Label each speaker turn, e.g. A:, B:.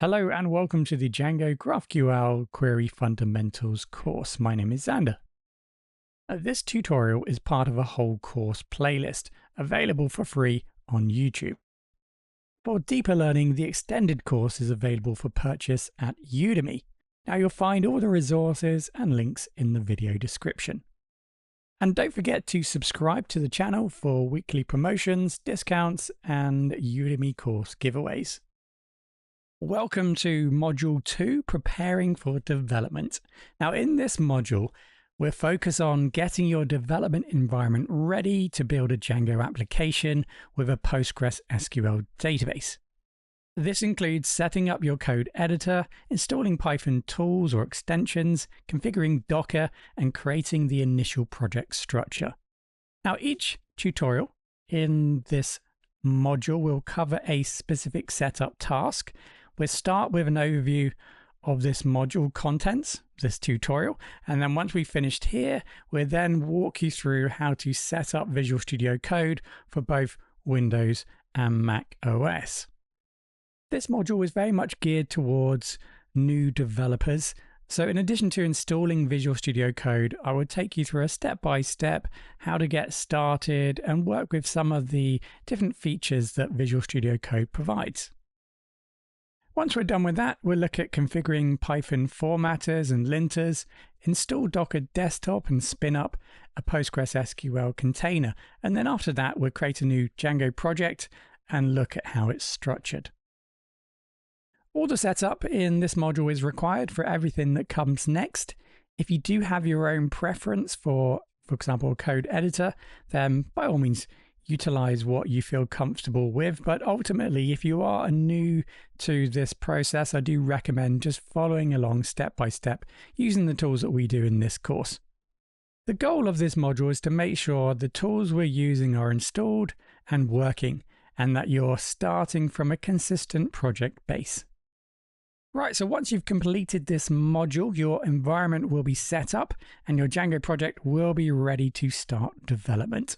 A: Hello and welcome to the Django GraphQL Query Fundamentals course. My name is Xander. This tutorial is part of a whole course playlist available for free on YouTube. For deeper learning, the extended course is available for purchase at Udemy. Now you'll find all the resources and links in the video description. And don't forget to subscribe to the channel for weekly promotions, discounts, and Udemy course giveaways. Welcome to Module 2, Preparing for Development. Now in this module, we're focused on getting your development environment ready to build a Django application with a PostgreSQL database. This includes setting up your code editor, installing Python tools or extensions, configuring Docker, and creating the initial project structure. Now each tutorial in this module will cover a specific setup task. We'll start with an overview of this module contents, this tutorial, and then once we've finished here, we'll then walk you through how to set up Visual Studio Code for both Windows and Mac OS. This module is very much geared towards new developers. So in addition to installing Visual Studio Code, I will take you through a step-by-step how to get started and work with some of the different features that Visual Studio Code provides. Once we're done with that, we'll look at configuring Python formatters and linters, install Docker Desktop and spin up a PostgreSQL container. And then after that, we'll create a new Django project and look at how it's structured. All the setup in this module is required for everything that comes next. If you do have your own preference for example, a code editor, then by all means, utilize what you feel comfortable with. But ultimately, if you are new to this process, I do recommend just following along step by step using the tools that we do in this course. The goal of this module is to make sure the tools we're using are installed and working, and that you're starting from a consistent project base. Right, so once you've completed this module, your environment will be set up and your Django project will be ready to start development.